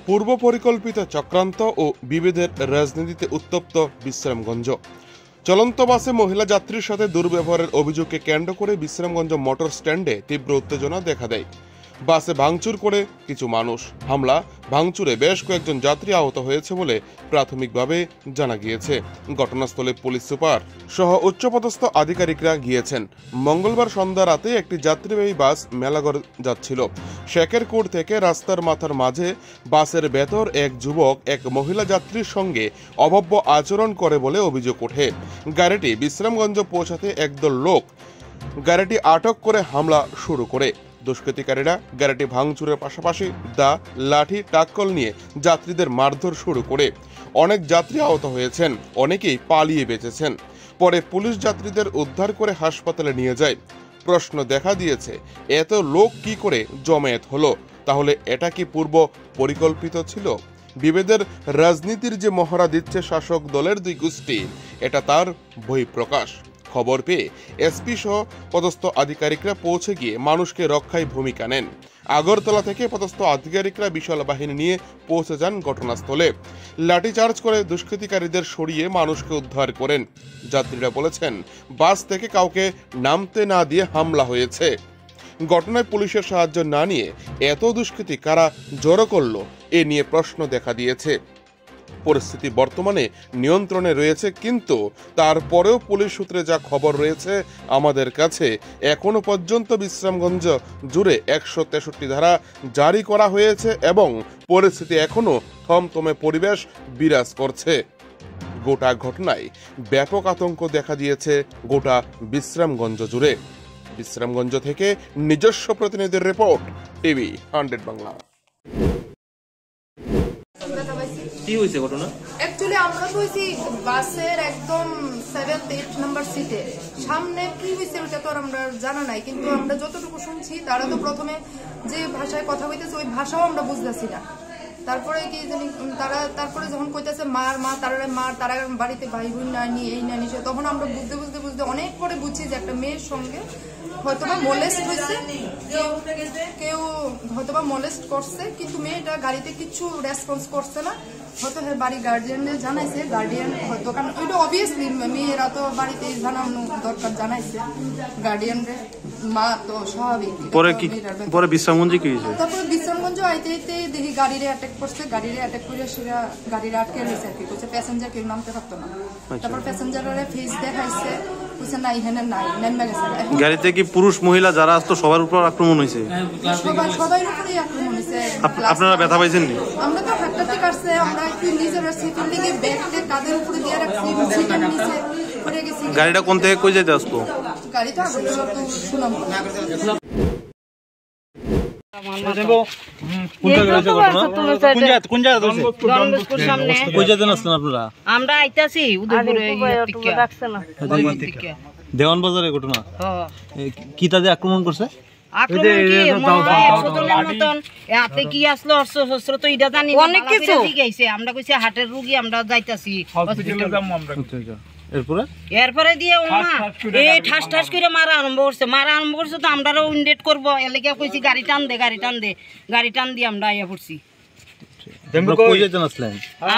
পূর্ব পরিকল্পিত চক্রান্ত ও বিভেদের রাজনীতিতে উত্তপ্ত বিশ্রামগঞ্জ। চলন্ত বাসে মহিলা যাত্রীর সাথে দুর্ব্যবহারের অভিযোগকে কেন্দ্র করে বিশ্রামগঞ্জ মোটর স্ট্যান্ডে তীব্র উত্তেজনা দেখা দেয়। বাসে ভাঙচুর করে কিছু মানুষ, হামলা ভাঙচুরে বেশ কয়েকজন যাত্রী আহত হয়েছে বলে প্রাথমিকভাবে জানা গিয়েছে। ঘটনাস্থলে পুলিশ সুপার সহ উচ্চপদস্থ আধিকারিকরা গিয়েছেন। মঙ্গলবার সন্ধ্যা রাতে একটি যাত্রীবাহী বাস মেলাঘর যাচ্ছিল। শেখেরকোট থেকে রাস্তার মাথার মাঝে বাসের ভেতর এক যুবক এক মহিলা যাত্রীর সঙ্গে অভব্য আচরণ করে বলে অভিযোগ ওঠে। গাড়িটি বিশ্রামগঞ্জ পৌঁছাতে একদল লোক গাড়িটি আটক করে হামলা শুরু করে। দুষ্কৃতিকারীরা গাড়িটি ভাঙচুরের পাশাপাশি দা, লাঠি, টাক্কল নিয়ে যাত্রীদের মারধর শুরু করে। অনেক যাত্রী আহত হয়েছেন, অনেকেই পালিয়ে বেঁচেছেন। পরে পুলিশ যাত্রীদের উদ্ধার করে হাসপাতালে নিয়ে যায়। প্রশ্ন দেখা দিয়েছে, এত লোক কি করে জমায়েত হলো? তাহলে এটা কি পূর্ব পরিকল্পিত ছিল? বিভেদের রাজনীতির যে মহড়া দিচ্ছে শাসক দলের দুই গোষ্ঠী, এটা তার বহিঃপ্রকাশ। খবর পেয়ে এসপি সহ পদস্থ আধিকারিকরা পৌঁছে গিয়ে মানুষকে রক্ষায় ভূমিকা নেন। আগরতলা থেকে পদস্থ আধিকারিকরা বিশাল বাহিনী নিয়ে পৌঁছে যান ঘটনাস্থলে। লাঠিচার্জ করে দুষ্কৃতিকারীদের সরিয়ে মানুষকে উদ্ধার করেন। যাত্রীরা বলেছেন, বাস থেকে কাউকে নামতে না দিয়ে হামলা হয়েছে। ঘটনায় পুলিশের সাহায্য না নিয়ে এত দুষ্কৃতী কারা জড়ো করলো, এ নিয়ে প্রশ্ন দেখা দিয়েছে। পরিস্থিতি বর্তমানে নিয়ন্ত্রণে রয়েছে, কিন্তু তারপরেও পুলিশ সূত্রে যা খবর রয়েছে আমাদের কাছে, এখনো পর্যন্ত বিশ্রামগঞ্জ জুড়ে 163 ধারা জারি করা হয়েছে এবং পরিস্থিতি এখনো থমথমে পরিবেশ বিরাজ করছে। গোটা ঘটনায় ব্যাপক আতঙ্ক দেখা দিয়েছে গোটা বিশ্রামগঞ্জ জুড়ে। বিশ্রামগঞ্জ থেকে নিজস্ব প্রতিনিধির রিপোর্ট, টিভি 100 বাংলা। কি হয়েছে ঘটনা? অ্যাকচুয়ালি আমরা কইছি বাসের একদম 7-8 নাম্বার সিটে সামনে কি হয়েছে ওটা তো আমরা জানা নাই, কিন্তু আমরা যতটুকু শুনছি তারা তো প্রথমে যে ভাষায় কথা কইতেছে ওই ভাষাও আমরা বুঝতেছি না। তারপরে কি জানি তারপরে যখন কইতেছে তারা বাড়িতে ভাই বোন না নিয়ে এই না নিয়ে, তখন আমরা বুঝতে অনেক পরে বুঝছি যে একটা মেয়ের সঙ্গে হয়তোবা মলেস্ট হয়েছে, কেউ হয়তোবা মলেস্ট করছে, কিন্তু মেয়েটা গাড়িতে কিছু রেসপন্স করছে না। হয়তো বাড়ি গার্ডিয়ানদের জানাইছে, গার্ডিয়ান হয়তো, কারণ ওইটা অবভিয়াসলি মেয়েরা তো বাড়িতে জানানো দরকার, জানাইছে গার্ডিয়ানরে, মা তো স্বাভাবিক। পরে বিশ্রামগঞ্জে কি হয়েছে? তারপরে বিশ্রামগঞ্জ আইতে দেখি গাড়িরে অ্যাটাক করছে, গাড়িরে অ্যাটাক করে সেটা গাড়িরে আটকে রয়েছে আর কি, বলছে প্যাসেঞ্জার কেউ নামতে পারতো না। তারপর প্যাসেঞ্জারের ফেস দেখাইছে, বলছে না এখানে নাই, নেমে গেছে। গাড়িতে কি পুরুষ মহিলা যারা আসতো সবার উপর আক্রমণ হয়েছে? সবাই উপরেই আক্রমণ হয়েছে। আপনারা ব্যথা পাইছেন? আমরা তো হাঁটাতে কাটছে, আমরা একটু নিজের সিটের দিকে ব্যাগটা কাঁধের উপরে দিয়ে রাখছি, সিটের নিচে পড়ে গেছি। গাড়িটা কোন থেকে কই যেতে আসতো? গাড়ি তো আগরতলা তো শুনলাম। আমরা আইতাছি দেওয়ান বাজারে ঘটনা। কি তাদের আক্রমণ করছে? আমরা কইছি হাটের রুগী, আমরা যাইতাছি। এরপরে দিয়ে ঠাস ঠাস করে মারা আরম্ভ করছে তো আমরা ইনডেট করবো এলাকা কইছি গাড়ি টান দে গাড়ি টান দিয়ে আমরা আইয়া পড়ছি।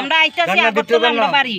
আমরা আইতাছি আগরতলা, আমরা বাড়ি।